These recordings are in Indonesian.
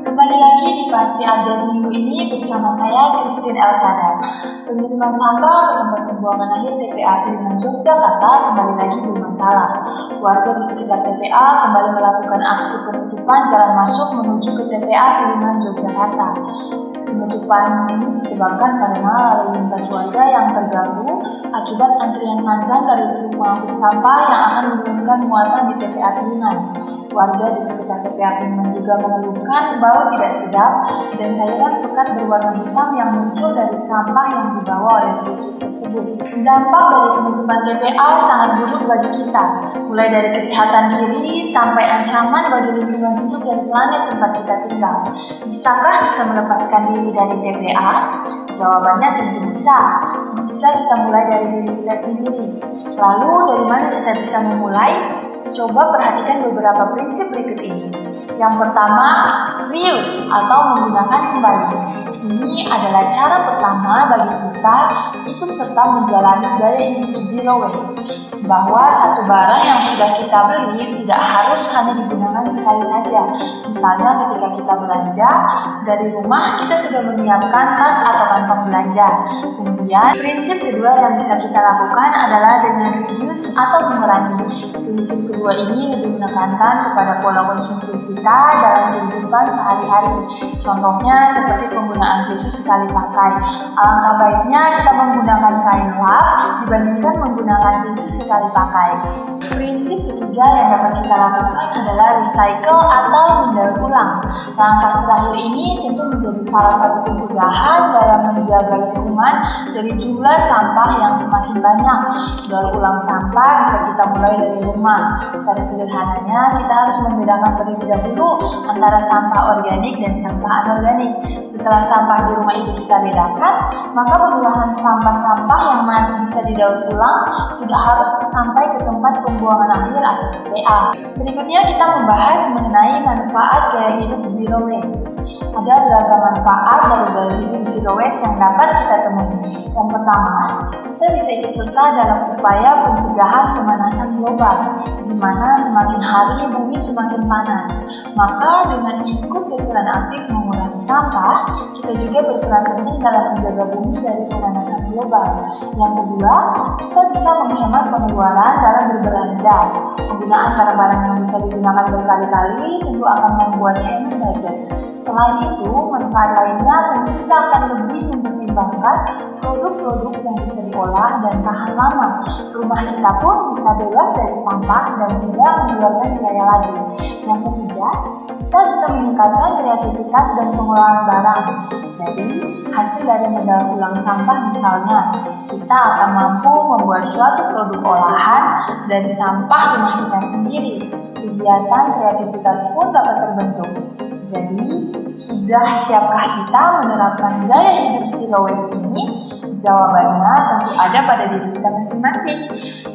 Kembali lagi di Pasti Update minggu ini bersama saya Christine Elsada. Pengiriman sampah ke tempat pembuangan akhir TPA Piungan Yogyakarta kembali lagi bermasalah. Warga di sekitar TPA kembali melakukan aksi penutupan jalan masuk menuju ke TPA Piungan Yogyakarta. Penutupan ini disebabkan karena lalu lintas warga yang terganggu akibat antrian panjang dari truk pengangkut sampah yang akan menurunkan muatan di TPA Piungan. Warga di sekitar TPA Piungan juga mengeluhkan bau tidak sedap dan cairan pekat berwarna hitam yang muncul dari sampah yang dibawa oleh truk tersebut. Dampak dari penutupan TPA sangat buruk bagi kita, mulai dari kesehatan diri sampai ancaman bagi lingkungan hidup dan planet tempat kita tinggal. Bisakah kita melepaskan diri dari TPA? Jawabannya tentu bisa. Bisa kita mulai dari diri kita sendiri. Lalu dari mana kita bisa memulai? Coba perhatikan beberapa prinsip berikut ini. Yang pertama, reuse atau menggunakan kembali. Ini adalah cara pertama bagi kita ikut serta menjalani gaya hidup zero waste. Bahwa satu barang yang sudah kita beli tidak harus hanya digunakan sekali saja. Misalnya ketika kita belanja, dari rumah kita sudah menyiapkan tas atau kantong belanja. Kemudian, prinsip kedua yang bisa kita lakukan adalah dengan reduce atau mengurangi. Prinsip kedua ini lebih menekankan kepada pola konsumsi kita dalam kehidupan sehari-hari. Contohnya seperti penggunaan tisu sekali pakai. Alangkah baiknya kita menggunakan kain lap dibandingkan menggunakan tisu sekali pakai. Prinsip ketiga yang dapat kita lakukan adalah recycle atau mendaur ulang. Langkah terakhir ini tentu menjadi salah satu pencegahan dalam menjaga lingkungan dari jumlah sampah yang semakin banyak. Daur ulang sampah bisa kita mulai dari rumah. Cara sederhananya, kita harus membedakan terlebih dahulu antara sampah organik dan sampah anorganik. Setelah sampah di rumah itu kita bedakan, maka pemilahan sampah-sampah yang masih bisa didaur ulang tidak harus sampai ke tempat pembuangan akhir atau TPA. Berikutnya kita membahas mengenai manfaat gaya hidup zero waste. Ada beragam manfaat dari gaya hidup zero waste yang dapat kita temui. Yang pertama, kita bisa ikut serta dalam upaya pencegahan pemanasan global, di mana semakin hari bumi semakin panas. Maka dengan ikut berperan aktif mengurangi sampah, kita juga berperan penting dalam menjaga bumi dari pemanasan global. Yang kedua, kita bisa menghemat pengeluaran dalam berbelanja. Penggunaan barang-barang yang bisa digunakan berkali-kali tentu akan membuatnya hemat budget. Selain itu, manfaat lainnya tentu kita akan lebih mempertimbangkan produk-produk yang bisa diolah dan tahan lama. Rumah kita pun bisa bebas dari sampah dan tidak mengeluarkan biaya lagi. Yang ketiga, kita bisa meningkatkan kreativitas dan pengelolaan barang. Jadi, hasil dari mendaur ulang sampah misalnya, kita akan mampu membuat suatu produk olahan dari sampah rumah kita sendiri. Kegiatan kreativitas pun dapat terbentuk. Jadi, sudah siapkah kita menerapkan gaya hidup zero waste ini? Jawabannya tentu ada pada diri kita masing-masing.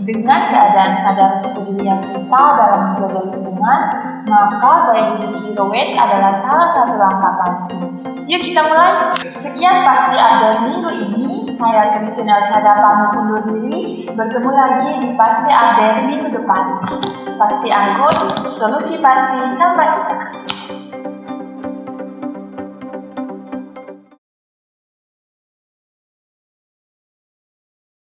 Dengan keadaan sadar kepedulian kita dalam menjaga lingkungan, maka gaya hidup zero waste adalah salah satu langkah pasti. Yuk kita mulai. Sekian Pasti Update minggu ini. Saya Christine Elsada pamit undur diri. Bertemu lagi di Pasti Update minggu depan. Pasti angkut, solusi pasti sampai kita.